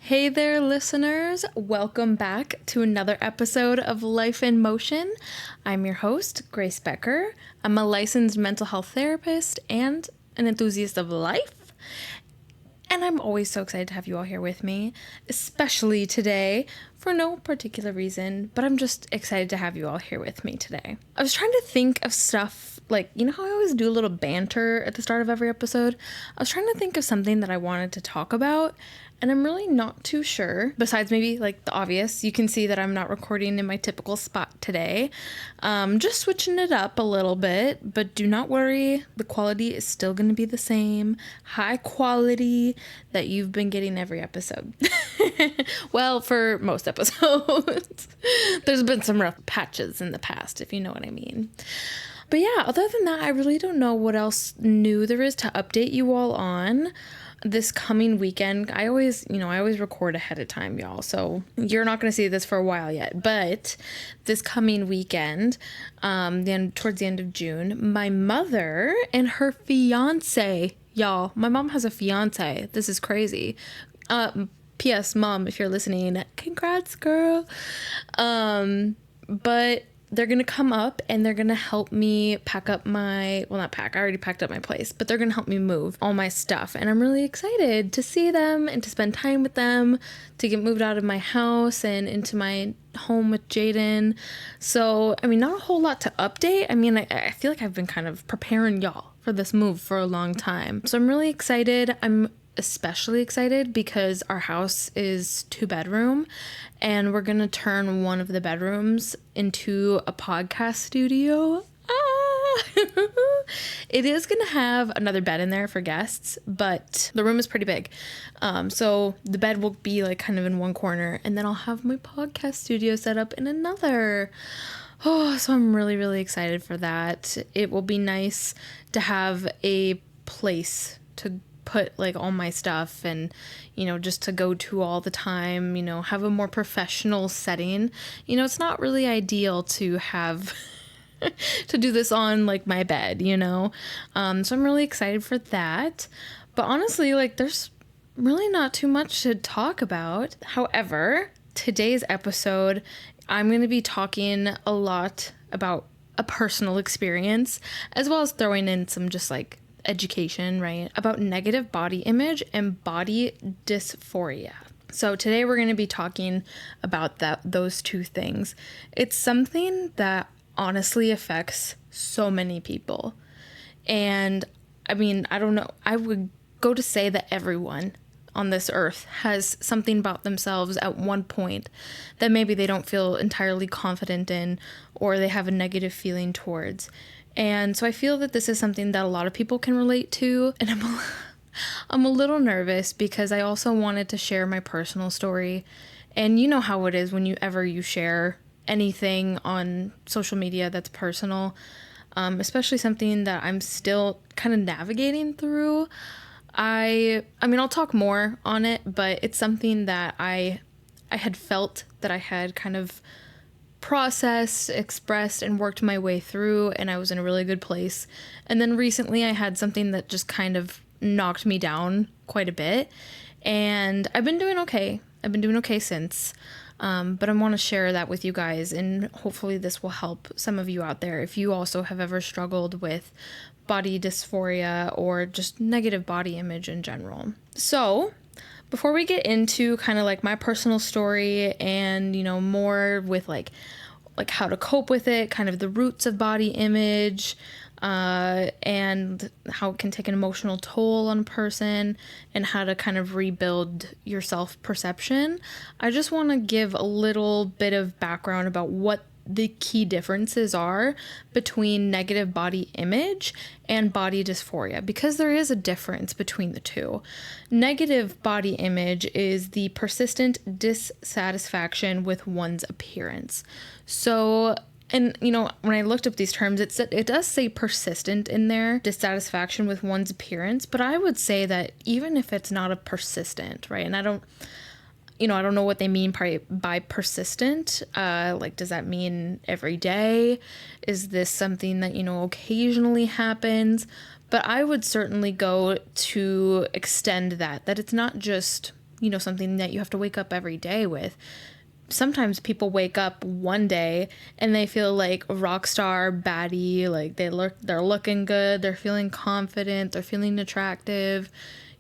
Hey there, listeners. Welcome back to another episode of Life in Motion. I'm your host, Grace Becker. I'm a licensed mental health therapist and an enthusiast of life. And I'm always so excited to have you all here with me, especially today, for no particular reason, but I'm just excited to have you all here with me today. I was trying to think of stuff, like, you know how I always do a little banter at the start of every episode? I was trying to think of something that I wanted to talk about, and I'm really not too sure. Besides maybe like the obvious, you can see that I'm not recording in my typical spot today. Just switching it up a little bit, but do not worry, the quality is still going to be the same. High quality that you've been getting every episode. Well, for most episodes. There's been some rough patches in the past, if you know what I mean. But yeah, other than that, I really don't know what else new there is to update you all on. This coming weekend, I always record ahead of time, y'all. So you're not going to see this for a while yet. But this coming weekend, then towards the end of June, my mother and her fiance, y'all, my mom has a fiance. This is crazy. P.S. Mom, if you're listening, congrats, girl. But they're going to come up and they're going to help me pack up I already packed up my place, but they're going to help me move all my stuff. And I'm really excited to see them and to spend time with them, to get moved out of my house and into my home with Jaden. So, not a whole lot to update. I feel like I've been kind of preparing y'all for this move for a long time. So I'm really excited. I'm especially excited because our house is 2-bedroom and we're gonna turn one of the bedrooms into a podcast studio. It is gonna have another bed in there for guests, but the room is pretty big, so the bed will be like kind of in one corner, and then I'll have my podcast studio set up in another. So I'm really, really excited for that. It will be nice to have a place to put like all my stuff and, just to go to all the time, have a more professional setting. It's not really ideal to have to do this on like my bed, so I'm really excited for that. But honestly, like there's really not too much to talk about. However, today's episode, I'm going to be talking a lot about a personal experience, as well as throwing in some just like education, right, about negative body image and body dysphoria. So today we're going to be talking about those two things. It's something that honestly affects so many people. And I don't know, I would go to say that everyone on this earth has something about themselves at one point that maybe they don't feel entirely confident in, or they have a negative feeling towards. And so I feel that this is something that a lot of people can relate to. And I'm a little nervous because I also wanted to share my personal story. And you know how it is when you share anything on social media that's personal, especially something that I'm still kind of navigating through. I'll talk more on it, but it's something that I had felt that I had kind of processed, expressed, and worked my way through, and I was in a really good place. And then recently I had something that just kind of knocked me down quite a bit, and I've been doing okay. I've been doing okay since, but I want to share that with you guys, and hopefully this will help some of you out there if you also have ever struggled with body dysphoria or just negative body image in general. So before we get into kind of like my personal story and, more with like how to cope with it, kind of the roots of body image, and how it can take an emotional toll on a person and how to kind of rebuild your self-perception, I just want to give a little bit of background about what the key differences are between negative body image and body dysphoria, because there is a difference between the two. Negative body image is the persistent dissatisfaction with one's appearance. So, and when I looked up these terms, it does say persistent in there, dissatisfaction with one's appearance, but I would say that even if it's not a persistent, right, and I don't know what they mean by persistent. Does that mean every day? Is this something that, occasionally happens? But I would certainly go to extend that it's not just something that you have to wake up every day with. Sometimes people wake up one day and they feel like a rock star baddie, like they're looking good, they're feeling confident, they're feeling attractive,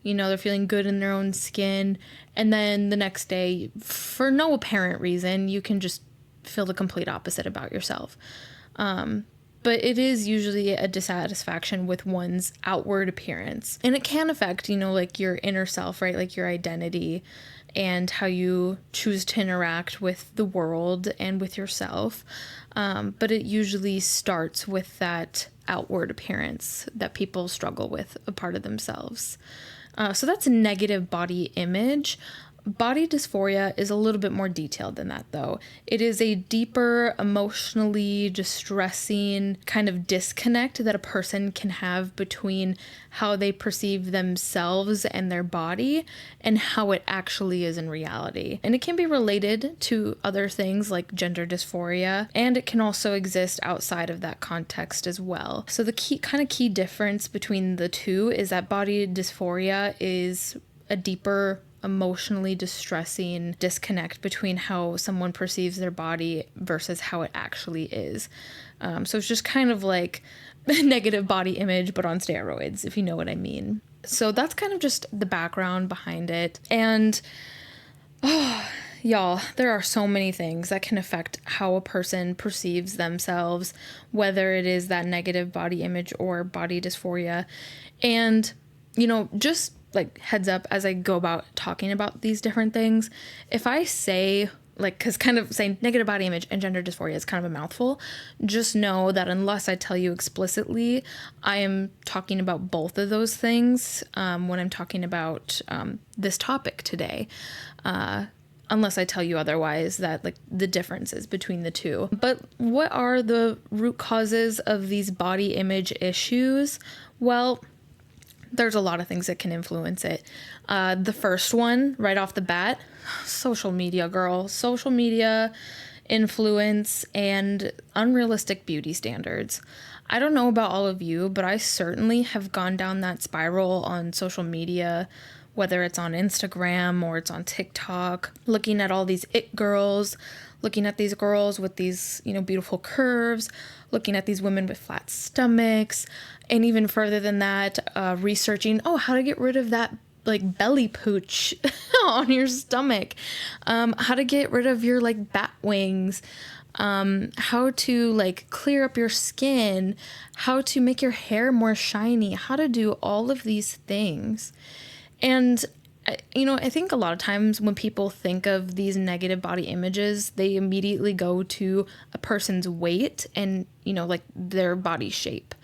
they're feeling good in their own skin. And then the next day, for no apparent reason, you can just feel the complete opposite about yourself. But it is usually a dissatisfaction with one's outward appearance. And it can affect, like your inner self, right? Like your identity and how you choose to interact with the world and with yourself. But it usually starts with that outward appearance that people struggle with, a part of themselves. So that's a negative body image. Body dysphoria is a little bit more detailed than that, though. It is a deeper, emotionally distressing kind of disconnect that a person can have between how they perceive themselves and their body and how it actually is in reality. And it can be related to other things like gender dysphoria, and it can also exist outside of that context as well. So the key difference between the two is that body dysphoria is a deeper, emotionally distressing disconnect between how someone perceives their body versus how it actually is. So it's just kind of like a negative body image, but on steroids, if you know what I mean. So that's kind of just the background behind it. And y'all, there are so many things that can affect how a person perceives themselves, whether it is that negative body image or body dysphoria. And, just like heads up as I go about talking about these different things, if I say because kind of saying negative body image and gender dysphoria is kind of a mouthful, just know that unless I tell you explicitly, I am talking about both of those things when I'm talking about this topic today. Unless I tell you otherwise, that the differences between the two. But what are the root causes of these body image issues? Well, there's a lot of things that can influence it. The first one, right off the bat, social media, girl. Social media influence and unrealistic beauty standards. I don't know about all of you, but I certainly have gone down that spiral on social media, whether it's on Instagram or it's on TikTok, looking at all these it girls, looking at these girls with these, beautiful curves, looking at these women with flat stomachs, and even further than that, researching, how to get rid of that belly pooch on your stomach, how to get rid of your bat wings, how to clear up your skin, how to make your hair more shiny, how to do all of these things. And I think a lot of times when people think of these negative body images, they immediately go to a person's weight and, their body shape,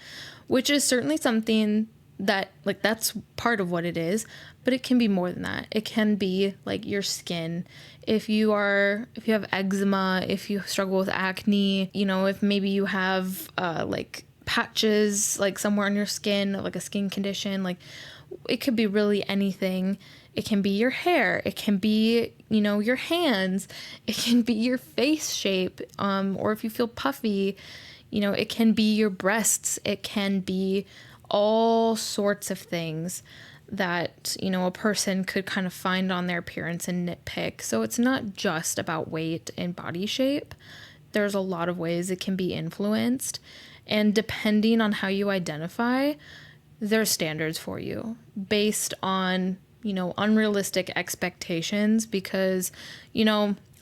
which is certainly something that, that's part of what it is, but it can be more than that. It can be, your skin. If you have eczema, if you struggle with acne, if maybe you have, patches, somewhere on your skin, a skin condition, it could be really anything. It can be your hair. It can be, your hands. It can be your face shape. Or if you feel puffy, it can be your breasts. It can be all sorts of things that, a person could kind of find on their appearance and nitpick. So it's not just about weight and body shape. There's a lot of ways it can be influenced. And depending on how you identify, there's standards for you based on, unrealistic expectations, because,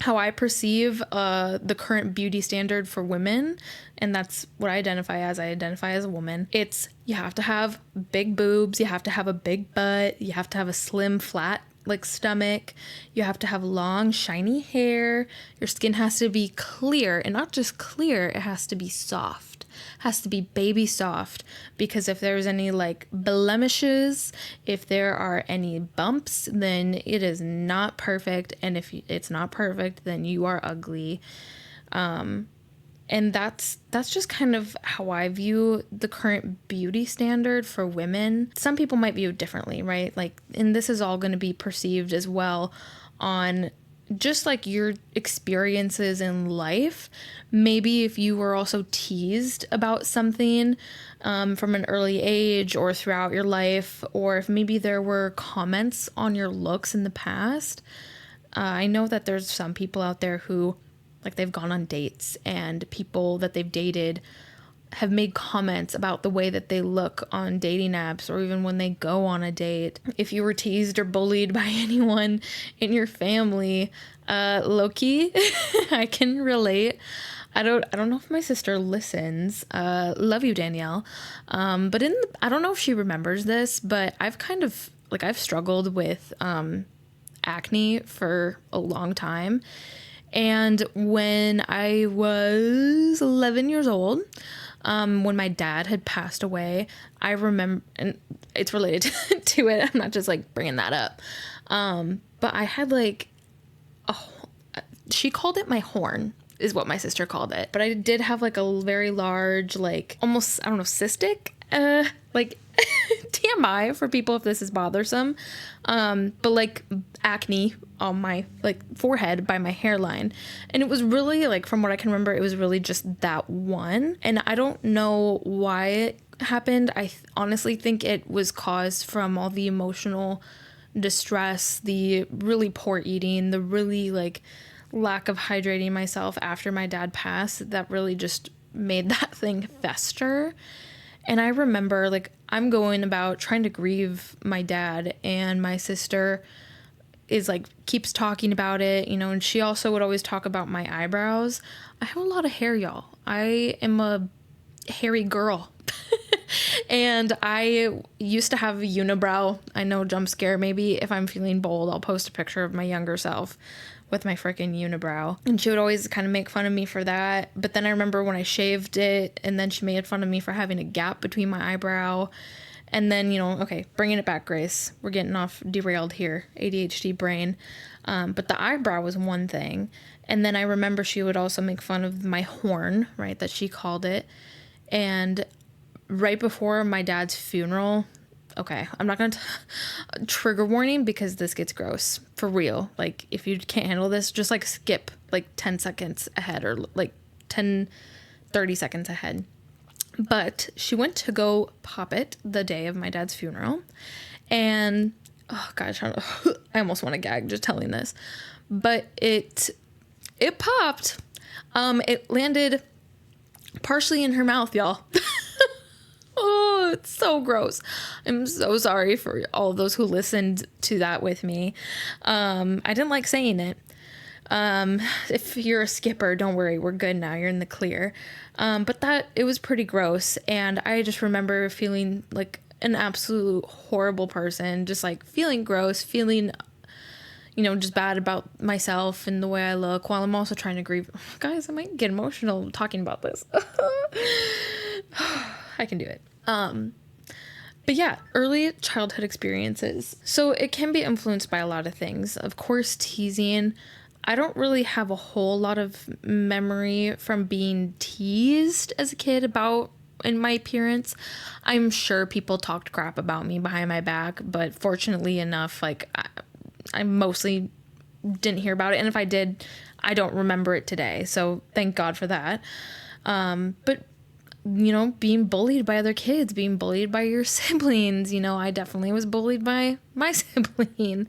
how I perceive the current beauty standard for women, and that's what I identify as a woman. It's you have to have big boobs, you have to have a big butt, you have to have a slim, flat stomach, you have to have long, shiny hair, your skin has to be clear, and not just clear, it has to be soft. Has to be baby soft, because if there's any blemishes, if there are any bumps, then it is not perfect, and if it's not perfect, then you are ugly. And that's just kind of how I view the current beauty standard for women. Some people might view it differently, right? And this is all going to be perceived as well on just like your experiences in life, maybe if you were also teased about something from an early age or throughout your life, or if maybe there were comments on your looks in the past. I know that there's some people out there who, like, they've gone on dates and people that they've dated have made comments about the way that they look on dating apps or even when they go on a date. If you were teased or bullied by anyone in your family, low-key, I can relate. I don't know if my sister listens. Love you, Danielle. But I don't know if she remembers this, but I've struggled with acne for a long time. And when I was 11 years old, when my dad had passed away, I remember, and it's related to it. I'm not just like bringing that up. But I had like, she called it my horn is what my sister called it. But I did have like a very large, like almost, I don't know, cystic, like TMI for people if this is bothersome. But like acne on my like forehead by my hairline. And it was really like, from what I can remember, it was really just that one. And I don't know why it happened. I honestly think it was caused from all the emotional distress, the really poor eating, the really like lack of hydrating myself after my dad passed, that really just made that thing fester. And I remember like I'm going about trying to grieve my dad, and my sister is like keeps talking about it, you know, and she also would always talk about my eyebrows. I have a lot of hair, y'all. I am a hairy girl. And I used to have a unibrow. I know, jump scare. Maybe if I'm feeling bold, I'll post a picture of my younger self with my freaking unibrow. And she would always kind of make fun of me for that. But then I remember when I shaved it, and then she made fun of me for having a gap between my eyebrow. And then, you know, okay, bringing it back, Grace. We're getting off derailed here. ADHD brain. But the eyebrow was one thing. And then I remember she would also make fun of my horn, right, that she called it. And right before my dad's funeral, okay, I'm not going to trigger warning because this gets gross for real. Like, if you can't handle this, just like skip like 10 seconds ahead, or like 30 seconds ahead. But she went to go pop it the day of my dad's funeral. And oh gosh, I almost want to gag just telling this, but it popped. It landed partially in her mouth, y'all. Oh, it's so gross. I'm so sorry for all of those who listened to that with me. I didn't like saying it. If you're a skipper, don't worry, we're good now. You're in the clear. But it was pretty gross. And I just remember feeling like an absolute horrible person, just like feeling gross, feeling, you know, just bad about myself and the way I look, while I'm also trying to grieve. Guys, I might get emotional talking about this. I can do it. But yeah, early childhood experiences. So it can be influenced by a lot of things. Of course, teasing. I don't really have a whole lot of memory from being teased as a kid about in my appearance. I'm sure people talked crap about me behind my back, but fortunately enough, like I mostly didn't hear about it. And if I did, I don't remember it today. So thank God for that. But you know, being bullied by other kids, being bullied by your siblings, you know, I definitely was bullied by my sibling.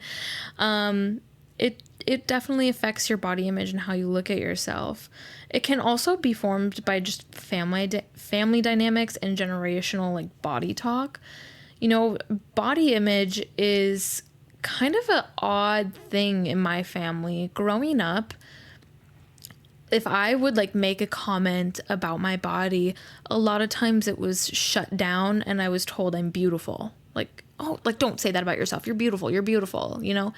It definitely affects your body image and how you look at yourself. It can also be formed by just family dynamics and generational like body talk. You know, body image is kind of an odd thing in my family. Growing up, if I would like make a comment about my body, a lot of times it was shut down and I was told I'm beautiful. Like, oh, like, don't say that about yourself. You're beautiful, you know?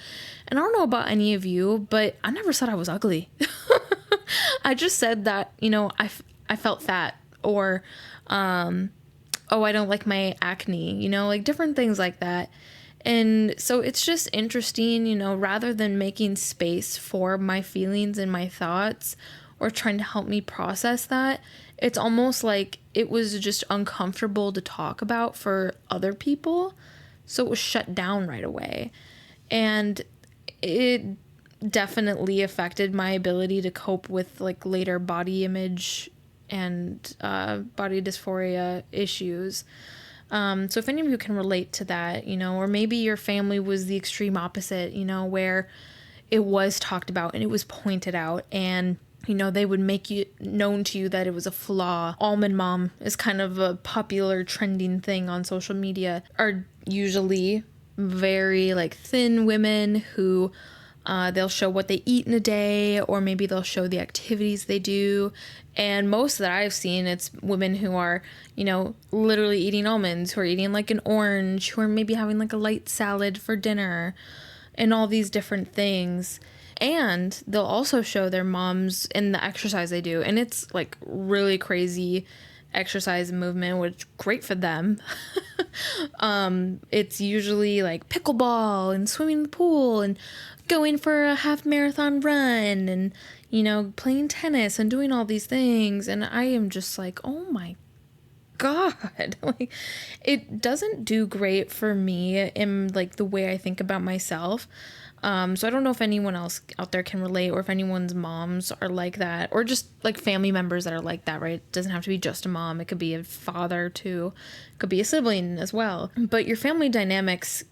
And I don't know about any of you, but I never said I was ugly. I just said that, you know, I felt fat, or, oh, I don't like my acne, you know, like different things like that. And so it's just interesting, you know, rather than making space for my feelings and my thoughts or trying to help me process that, it's almost like it was just uncomfortable to talk about for other people. So it was shut down right away. And it definitely affected my ability to cope with like later body image and body dysphoria issues. So if any of you can relate to that, or maybe your family was the extreme opposite, where it was talked about and it was pointed out, and they would make you known to you that it was a flaw. Almond mom is kind of a popular trending thing on social media, are usually very like thin women who they'll show what they eat in a day, or maybe they'll show the activities they do. And most that I've seen, it's women who are, literally eating almonds, who are eating like an orange, who are maybe having like a light salad for dinner, and all these different things. And they'll also show their moms in the exercise they do. And it's like really crazy exercise movement, which great for them. It's usually like pickleball and swimming in the pool and going for a half marathon run and, playing tennis and doing all these things. And I am just like, oh my God, like it doesn't do great for me in like the way I think about myself. So I don't know if anyone else out there can relate, or if anyone's moms are like that, or just like family members that are like that, right? It doesn't have to be just a mom. It could be a father too. It could be a sibling as well. But your family dynamics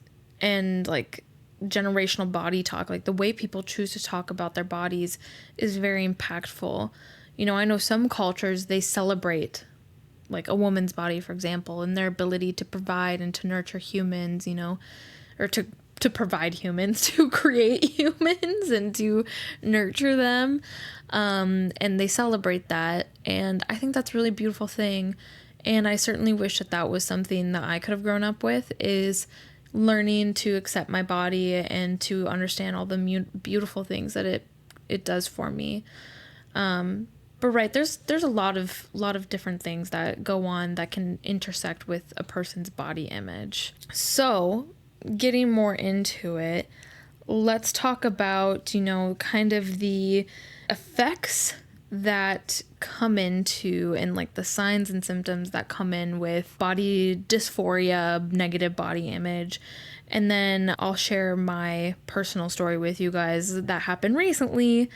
and like generational body talk, like the way people choose to talk about their bodies, is very impactful. I know some cultures, they celebrate like a woman's body, for example, and their ability to provide and to nurture humans, or to provide humans, to create humans and to nurture them. And they celebrate that. And I think that's a really beautiful thing. And I certainly wish that was something that I could have grown up with, is learning to accept my body and to understand all the beautiful things that it does for me. But right, there's a lot of different things that go on that can intersect with a person's body image. So getting more into it, let's talk about, kind of the effects that come into, and like the signs and symptoms that come in with body dysphoria, negative body image. And then I'll share my personal story with you guys that happened recently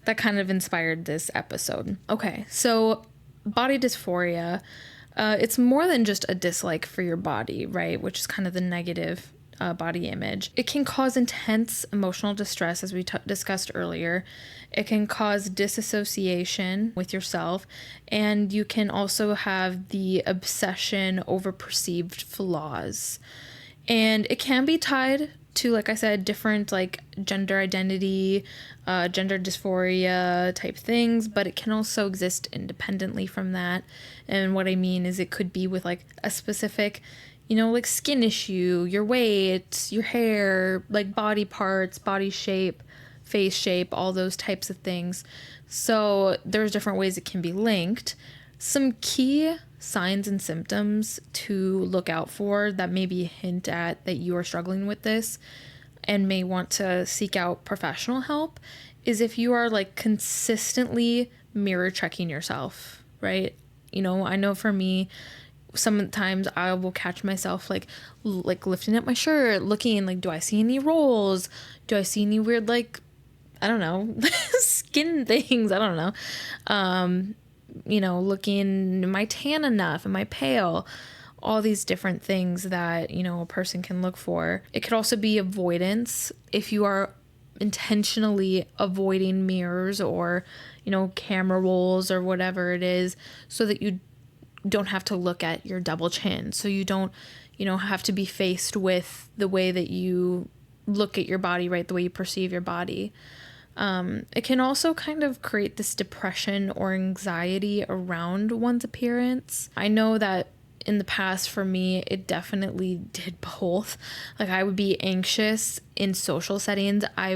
that kind of inspired this episode. Okay, so body dysphoria, it's more than just a dislike for your body, right? Which is kind of the negative body image. It can cause intense emotional distress, as we discussed earlier. It can cause disassociation with yourself, and you can also have the obsession over perceived flaws. And it can be tied to, like I said, different like gender identity, gender dysphoria type things, but it can also exist independently from that. And what I mean is it could be with like a specific, like skin issue, your weight, your hair, like body parts, body shape, face shape, all those types of things. So there's different ways it can be linked. Some key signs and symptoms to look out for that maybe hint at that you are struggling with this and may want to seek out professional help is if you are like consistently mirror checking yourself, right? I know for me, sometimes I will catch myself like lifting up my shirt, looking like, do I see any rolls? Do I see any weird, like, I don't know, skin things? I don't know. Looking, am I tan enough? Am I pale? All these different things that, a person can look for. It could also be avoidance. If you are intentionally avoiding mirrors or, camera rolls or whatever it is, so that you don't have to look at your double chin. So you don't, have to be faced with the way that you look at your body, right? The way you perceive your body. It can also kind of create this depression or anxiety around one's appearance. I know that in the past for me, it definitely did both. Like I would be anxious in social settings. I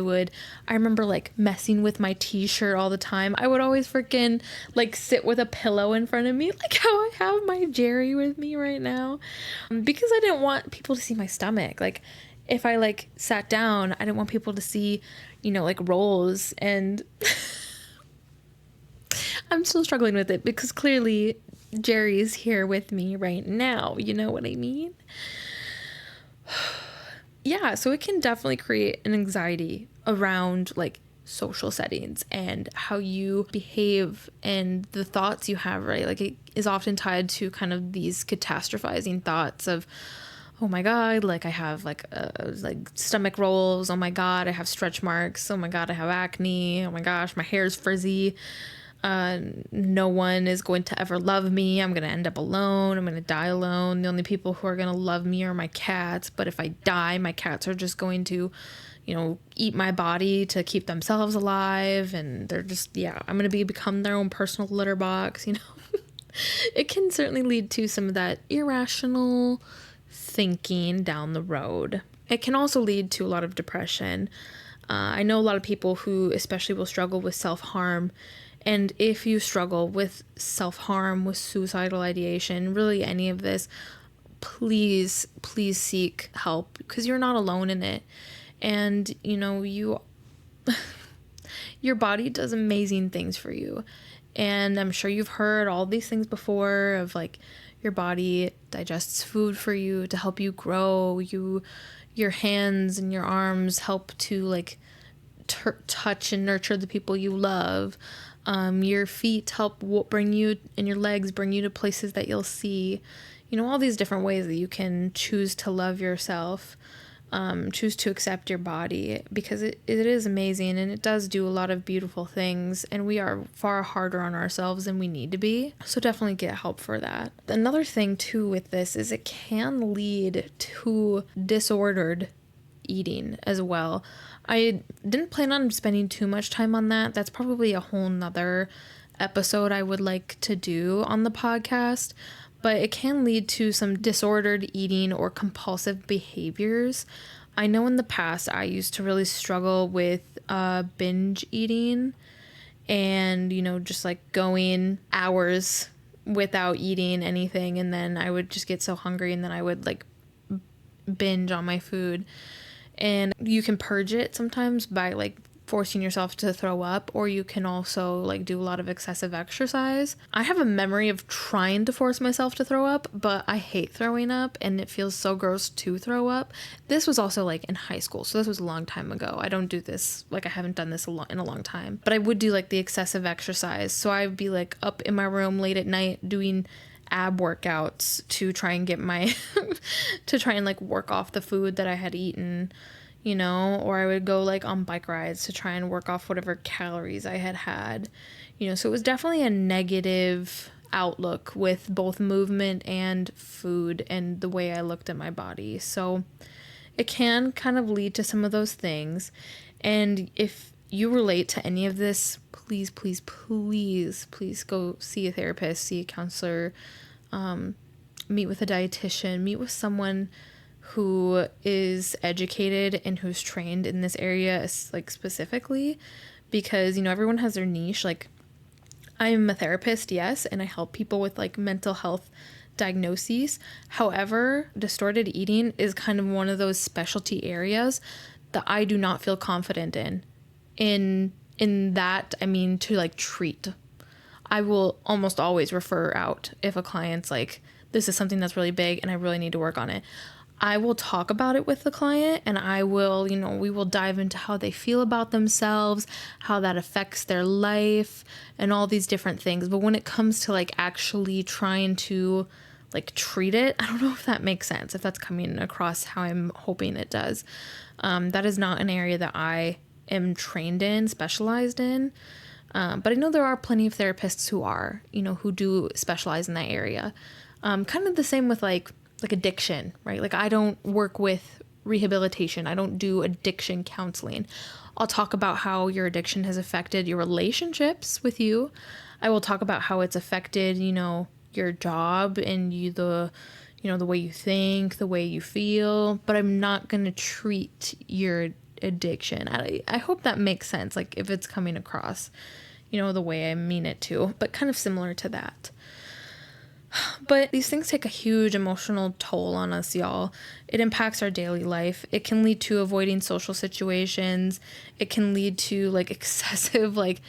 remember like messing with my t-shirt all the time. I would always freaking like sit with a pillow in front of me, like how I have my Jerry with me right now, because I didn't want people to see my stomach. Like if I like sat down, I didn't want people to see, like rolls, and I'm still struggling with it because clearly Jerry's here with me right now. You know what I mean? yeah, so it can definitely create an anxiety around like social settings and how you behave and the thoughts you have, right? Like it is often tied to kind of these catastrophizing thoughts of, oh my God, like I have like stomach rolls. Oh my God, I have stretch marks. Oh my God, I have acne. Oh my gosh, my hair's frizzy. No one is going to ever love me. I'm going to end up alone. I'm going to die alone. The only people who are going to love me are my cats. But if I die, my cats are just going to, eat my body to keep themselves alive. And they're just, I'm going to become their own personal litter box, It can certainly lead to some of that irrational thinking down the road. It can also lead to a lot of depression. I know a lot of people who especially will struggle with self-harm. And if you struggle with self-harm, with suicidal ideation, really any of this, please seek help because you're not alone in it. And, your body does amazing things for you. And I'm sure you've heard all these things before of like your body digests food for you to help you grow. Your hands and your arms help to like touch and nurture the people you love. Your feet help bring you, and your legs bring you to places that you'll see. All these different ways that you can choose to love yourself. Choose to accept your body because it is amazing and it does do a lot of beautiful things, and we are far harder on ourselves than we need to be. So definitely get help for that. Another thing too with this is it can lead to disordered eating as well. I didn't plan on spending too much time on that. That's probably a whole nother episode I would like to do on the podcast. But it can lead to some disordered eating or compulsive behaviors. I know in the past I used to really struggle with binge eating and, just like going hours without eating anything. And then I would just get so hungry and then I would like binge on my food. And you can purge it sometimes by like forcing yourself to throw up, or you can also like do a lot of excessive exercise. I have a memory of trying to force myself to throw up, but I hate throwing up and it feels so gross to throw up. This was also like in high school, so this was a long time ago. I don't do this, like I haven't done this in a long time, but I would do like the excessive exercise. So I'd be like up in my room late at night doing ab workouts to try and get my to try and like work off the food that I had eaten, or I would go like on bike rides to try and work off whatever calories I had, so it was definitely a negative outlook with both movement and food and the way I looked at my body. So it can kind of lead to some of those things. And if you relate to any of this, please go see a therapist, see a counselor, meet with a dietitian, meet with someone who is educated and who's trained in this area, like specifically, because, everyone has their niche. Like I'm a therapist, yes, and I help people with like mental health diagnoses. However, distorted eating is kind of one of those specialty areas that I do not feel confident in that, I mean, to like treat. I will almost always refer out if a client's like, this is something that's really big and I really need to work on it. I will talk about it with the client and I will, we will dive into how they feel about themselves, how that affects their life and all these different things. But when it comes to like actually trying to like treat it, I don't know if that makes sense, if that's coming across how I'm hoping it does. That is not an area that I am trained in, specialized in. But I know there are plenty of therapists who are, who do specialize in that area. Kind of the same with like addiction, right? Like I don't work with rehabilitation. I don't do addiction counseling. I'll talk about how your addiction has affected your relationships with you. I will talk about how it's affected, your job and the way you think, the way you feel, but I'm not going to treat your addiction. I hope that makes sense. Like if it's coming across, the way I mean it to, but kind of similar to that. But these things take a huge emotional toll on us, y'all. It impacts our daily life. It can lead to avoiding social situations. It can lead to like excessive like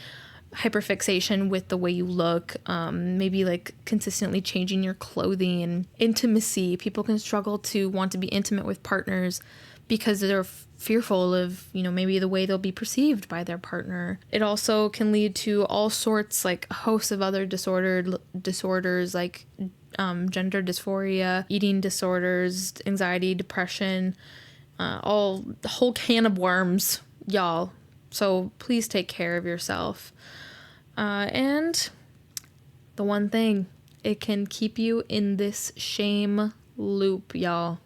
hyperfixation with the way you look. Maybe like consistently changing your clothing and intimacy. People can struggle to want to be intimate with partners because they're fearful of, maybe the way they'll be perceived by their partner. It also can lead to all sorts, like a host of other disorders like gender dysphoria, eating disorders, anxiety, depression, the whole can of worms, y'all. So please take care of yourself. And the one thing, it can keep you in this shame loop, y'all.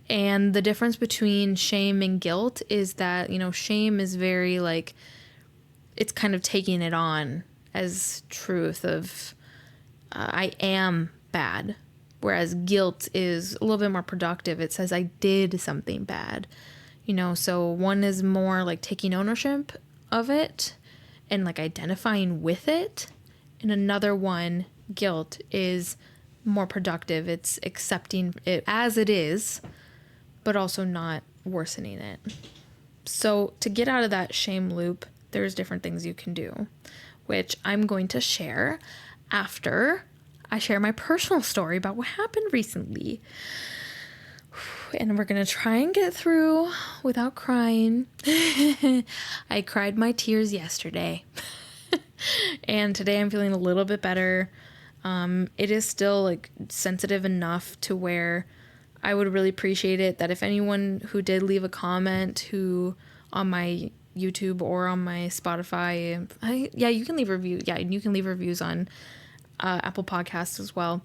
And the difference between shame and guilt is that, shame is very like, it's kind of taking it on as truth of, I am bad. Whereas guilt is a little bit more productive. It says I did something bad, so one is more like taking ownership of it and like identifying with it. And another one, guilt, is more productive. It's accepting it as it is, but also not worsening it. So to get out of that shame loop, there's different things you can do, which I'm going to share after I share my personal story about what happened recently. And we're going to try and get through without crying. I cried my tears yesterday. And today I'm feeling a little bit better. It is still like sensitive enough to where I would really appreciate it that if anyone who did leave a comment who on my YouTube or on my Spotify, you can leave review. Yeah, and you can leave reviews on Apple Podcasts as well.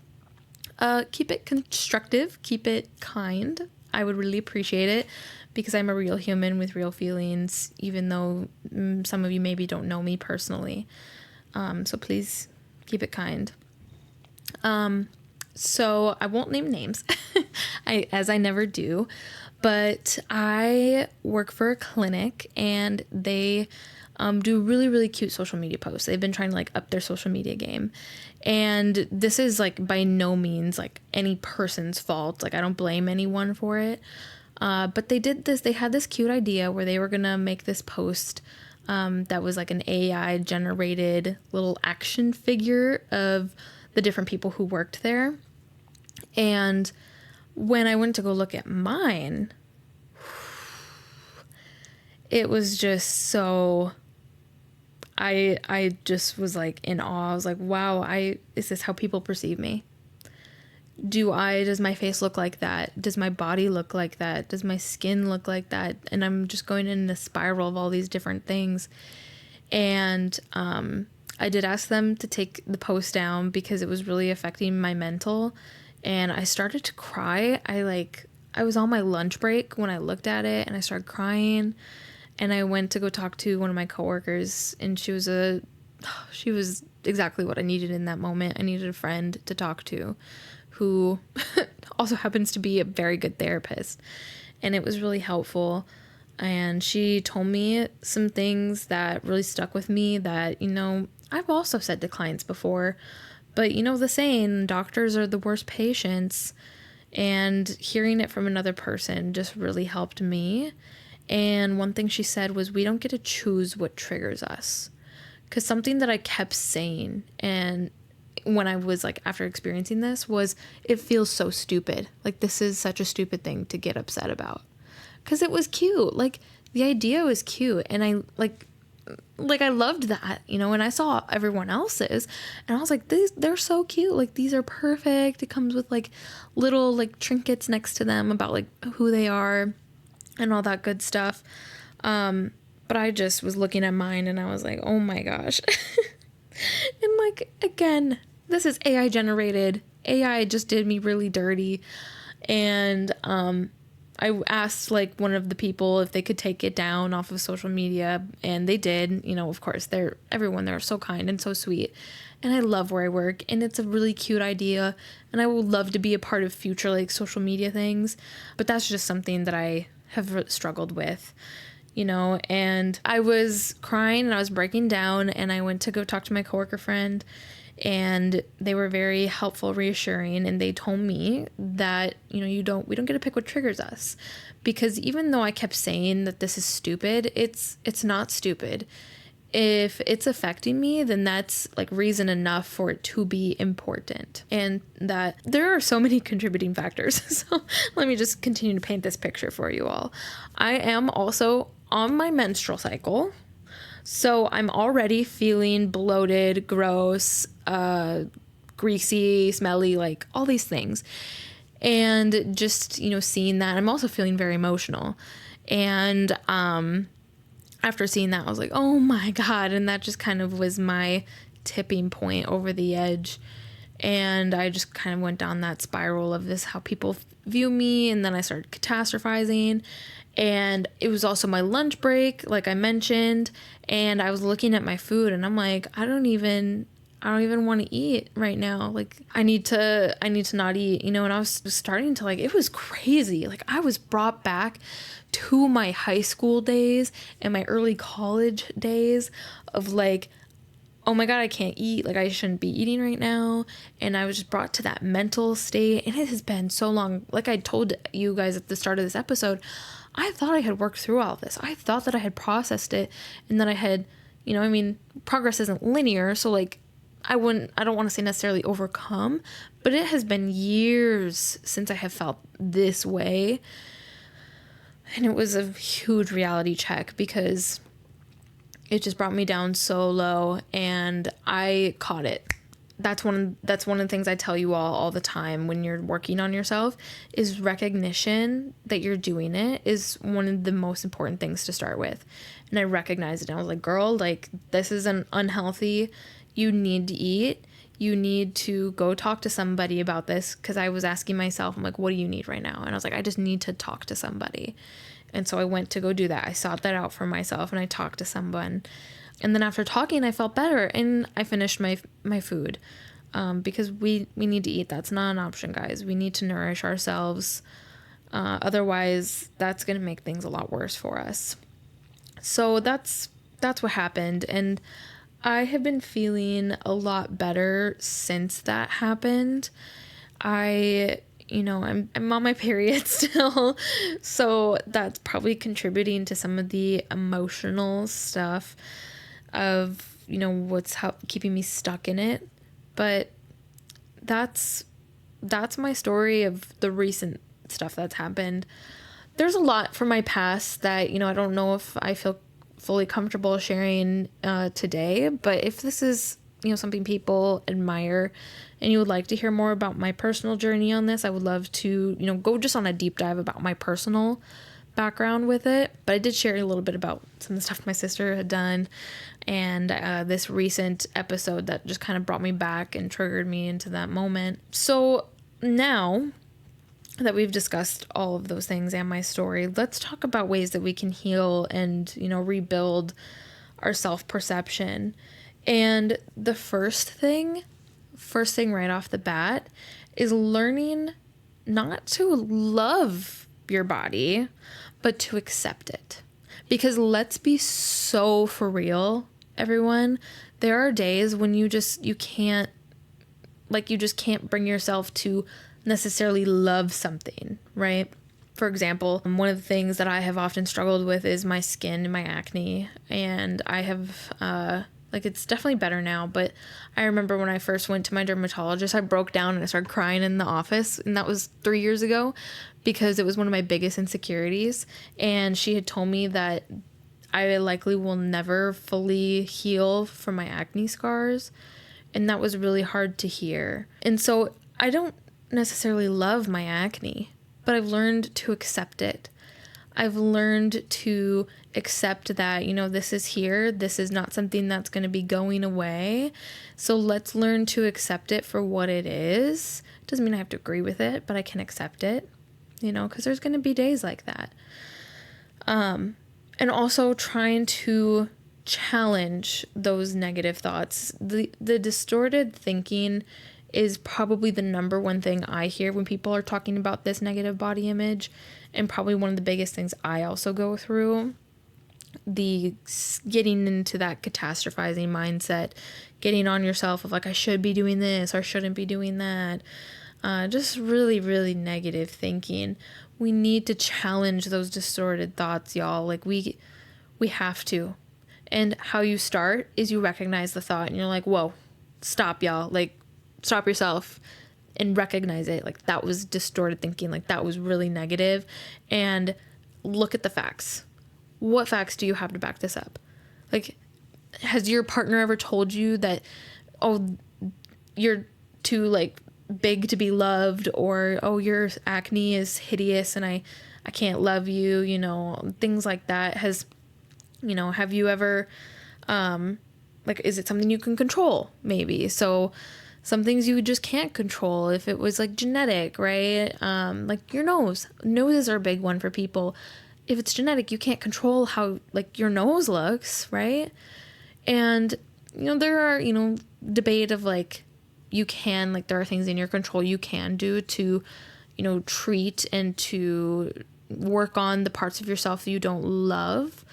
Keep it constructive, keep it kind. I would really appreciate it because I'm a real human with real feelings, even though some of you maybe don't know me personally. So please keep it kind. So I won't name names, as I never do, but I work for a clinic and they do really, really cute social media posts. They've been trying to like up their social media game. And this is like by no means like any person's fault. Like I don't blame anyone for it. But they did this, they had this cute idea where they were going to make this post that was like an AI generated little action figure of the different people who worked there. And when I went to go look at mine, it was just so, I just was like in awe. I was like, wow, is this how people perceive me? Does my face look like that? Does my body look like that? Does my skin look like that? And I'm just going in a spiral of all these different things. And I did ask them to take the post down because it was really affecting my mental. And I started to cry. I was on my lunch break when I looked at it and I started crying. And I went to go talk to one of my coworkers, and she was exactly what I needed in that moment. I needed a friend to talk to who also happens to be a very good therapist. And it was really helpful. And she told me some things that really stuck with me that, I've also said to clients before, but the saying, doctors are the worst patients. And hearing it from another person just really helped me. And one thing she said was, we don't get to choose what triggers us. Because something that I kept saying, and when I was like, after experiencing this, was it feels so stupid. Like, this is such a stupid thing to get upset about. Because it was cute. Like, the idea was cute. And I I loved that, and I saw everyone else's and I was like, they're so cute. Like, these are perfect. It comes with like little like trinkets next to them about like who they are and all that good stuff. But I just was looking at mine and I was like, oh my gosh. And like, again, this is AI generated. AI just did me really dirty. And, I asked like one of the people if they could take it down off of social media, and they did. Of course, everyone there is so kind and so sweet. And I love where I work, and it's a really cute idea, and I would love to be a part of future like social media things. But that's just something that I have struggled with, and I was crying and I was breaking down, and I went to go talk to my coworker friend, and they were very helpful, reassuring, and they told me that, we don't get to pick what triggers us. Because even though I kept saying that this is stupid, it's not stupid. if it's affecting me, then that's like reason enough for it to be important. And that there are so many contributing factors. So let me just continue to paint this picture for you all. I am also on my menstrual cycle. So I'm already feeling bloated, gross, greasy, smelly, like all these things. And just, seeing that, I'm also feeling very emotional. And after seeing that, I was like, oh my God. And that just kind of was my tipping point over the edge. And I just kind of went down that spiral of this, how people view me. And then I started catastrophizing. And it was also my lunch break, like I mentioned. And I was looking at my food and I'm like, I don't even want to eat right now. Like I need to not eat, and I was starting to it was crazy. Like I was brought back to my high school days and my early college days of like, oh my God, I can't eat. Like I shouldn't be eating right now. And I was just brought to that mental state. And it has been so long. Like I told you guys at the start of this episode, I thought I had worked through all of this. I thought that I had processed it and that I had, progress isn't linear. So like, I don't want to say necessarily overcome, but it has been years since I have felt this way. And it was a huge reality check because it just brought me down so low and I caught it. That's one of the things I tell you all the time when you're working on yourself is recognition that you're doing it is one of the most important things to start with. And I recognized it and I was like, girl, like this is an unhealthy. You need to eat. You need to go talk to somebody about this. Because I was asking myself, I'm like, what do you need right now? And I was like, I just need to talk to somebody. And so I went to go do that. I sought that out for myself and I talked to someone. And then after talking, I felt better and I finished my food. Because we need to eat. That's not an option, guys. We need to nourish ourselves. Otherwise, that's going to make things a lot worse for us. So that's what happened. And I have been feeling a lot better since that happened. I'm on my period still, so that's probably contributing to some of the emotional stuff of, what's keeping me stuck in it. But that's my story of the recent stuff that's happened. There's a lot from my past that, I don't know if I feel fully comfortable sharing today, but if this is something people admire and you would like to hear more about my personal journey on this, I would love to go just on a deep dive about my personal background with it. But I did share a little bit about some of the stuff my sister had done and this recent episode that just kind of brought me back and triggered me into that moment. So now that we've discussed all of those things and my story, let's talk about ways that we can heal and, rebuild our self-perception. And the first thing right off the bat is learning not to love your body, but to accept it. Because let's be so for real, everyone. There are days when you just can't bring yourself to necessarily love something, right? For example, one of the things that I have often struggled with is my skin and my acne, and I have it's definitely better now, but I remember when I first went to my dermatologist, I broke down and I started crying in the office, and that was 3 years ago because it was one of my biggest insecurities, and she had told me that I likely will never fully heal from my acne scars, and that was really hard to hear. And so I don't necessarily love my acne, but I've learned to accept it. I've learned to accept that, this is here. This is not something that's going to be going away. So let's learn to accept it for what it is. Doesn't mean I have to agree with it, but I can accept it, because there's going to be days like that. And also trying to challenge those negative thoughts. The distorted thinking is probably the number one thing I hear when people are talking about this negative body image, and probably one of the biggest things I also go through. The getting into that catastrophizing mindset, getting on yourself of like, I should be doing this or shouldn't be doing that. Just really, really negative thinking. We need to challenge those distorted thoughts, y'all. Like we have to. And how you start is you recognize the thought and you're like, whoa, stop, y'all. Like, stop yourself and recognize it. Like, that was distorted thinking. Like, that was really negative. And look at the facts. What facts do you have to back this up? Like, has your partner ever told you that, oh, you're too, like, big to be loved, or, oh, your acne is hideous and I can't love you, you know, things like that? Have you ever, like, is it something you can control? Maybe. So some things you just can't control if it was like genetic, right? Like your nose. Noses are a big one for people. If it's genetic, you can't control how like your nose looks, right? And, there are, debate of like, you can, like, there are things in your control you can do to, treat and to work on the parts of yourself that you don't love.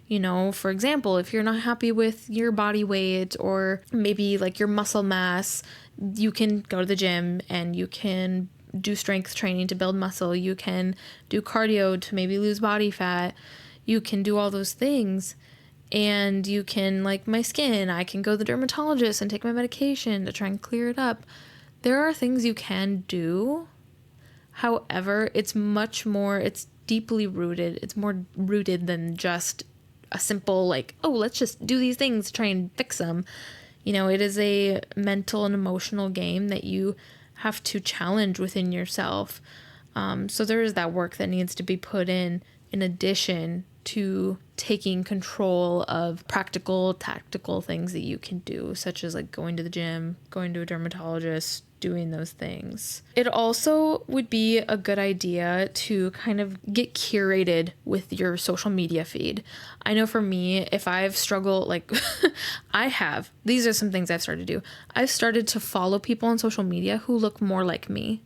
For example, if you're not happy with your body weight or maybe like your muscle mass, you can go to the gym and you can do strength training to build muscle. You can do cardio to maybe lose body fat. You can do all those things. And you can, like my skin, I can go to the dermatologist and take my medication to try and clear it up. There are things you can do. However, it's deeply rooted. It's more rooted than just a simple, like, oh, let's just do these things to try and fix them. It is a mental and emotional game that you have to challenge within yourself. So there is that work that needs to be put in addition to taking control of practical, tactical things that you can do, such as like going to the gym, going to a dermatologist, doing those things. It also would be a good idea to kind of get curated with your social media feed. I know for me, if I've struggled, like these are some things I've started to do. I've started to follow people on social media who look more like me,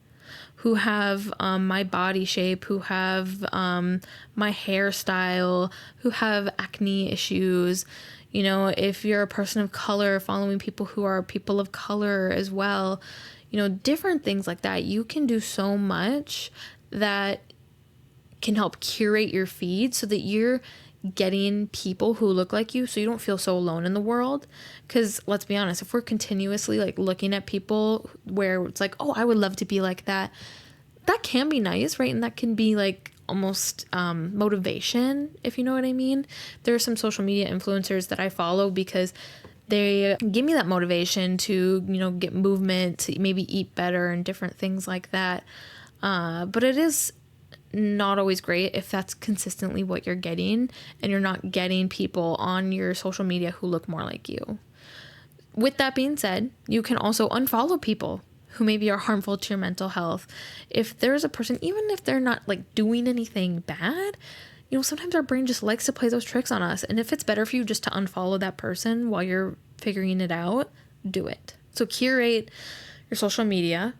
who have my body shape, who have my hairstyle, who have acne issues. If you're a person of color, following people who are people of color as well, different things like that. You can do so much that can help curate your feed so that you're getting people who look like you so you don't feel so alone in the world. Because let's be honest, if we're continuously like looking at people where it's like, oh, I would love to be like that, that can be nice, right? And that can be like almost motivation, if you know what I mean. There are some social media influencers that I follow because they give me that motivation to, get movement, to maybe eat better and different things like that. But it is not always great if that's consistently what you're getting and you're not getting people on your social media who look more like you. With that being said, you can also unfollow people who maybe are harmful to your mental health. If there's a person, even if they're not like doing anything bad, sometimes our brain just likes to play those tricks on us. And if it's better for you just to unfollow that person while you're figuring it out, do it. So curate your social media.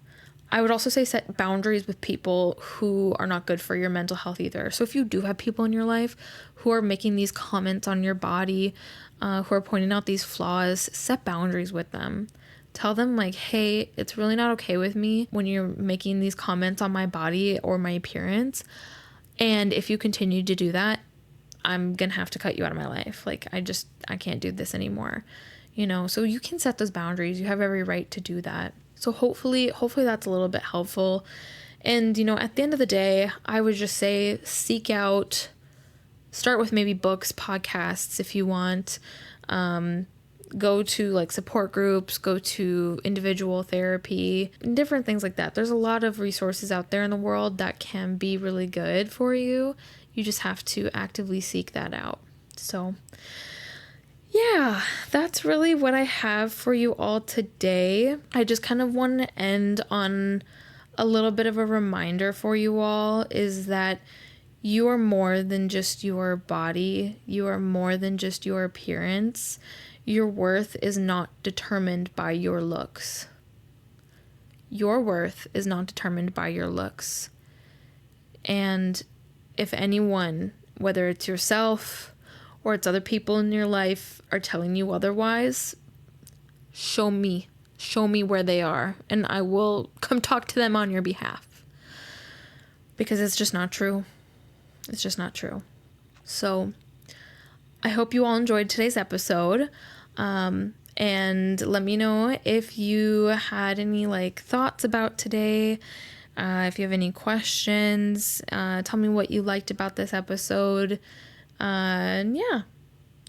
I would also say set boundaries with people who are not good for your mental health either. So if you do have people in your life who are making these comments on your body, who are pointing out these flaws, set boundaries with them. Tell them like, hey, it's really not okay with me when you're making these comments on my body or my appearance. And if you continue to do that, I'm going to have to cut you out of my life. Like, I can't do this anymore. So you can set those boundaries. You have every right to do that. So hopefully that's a little bit helpful. And, at the end of the day, I would just say start with maybe books, podcasts, if you want. Go to like support groups, go to individual therapy, different things like that. There's a lot of resources out there in the world that can be really good for you. You just have to actively seek that out. So yeah, that's really what I have for you all today. I just kind of want to end on a little bit of a reminder for you all is that you are more than just your body. You are more than just your appearance. Your worth is not determined by your looks. Your worth is not determined by your looks. And if anyone, whether it's yourself or it's other people in your life, are telling you otherwise, show me where they are, and I will come talk to them on your behalf. Because it's just not true. It's just not true. So I hope you all enjoyed today's episode. And let me know if you had any like thoughts about today. If you have any questions, tell me what you liked about this episode. And yeah,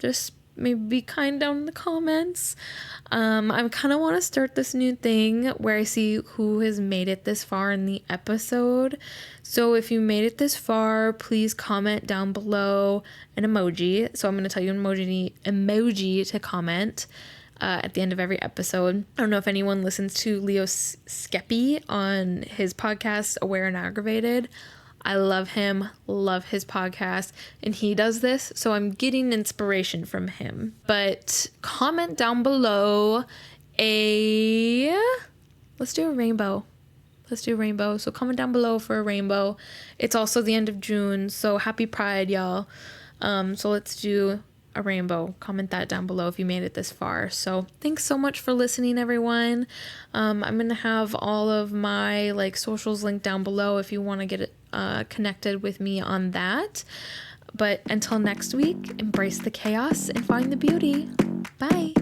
just maybe be kind down in the comments. I kind of want to start this new thing where I see who has made it this far in the episode. So if you made it this far, please comment down below an emoji. So I'm going to tell you an emoji to comment at the end of every episode. I don't know if anyone listens to Leo Skeppy on his podcast, Aware and Aggravated. I love him, love his podcast, and he does this, so I'm getting inspiration from him. But comment down below let's do a rainbow. So comment down below for a rainbow. It's also the end of June, so happy Pride, y'all. So let's do a rainbow. Comment that down below if you made it this far. So thanks so much for listening, everyone. I'm gonna have all of my like socials linked down below if you want to get connected with me on that. But until next week, embrace the chaos and find the beauty. Bye.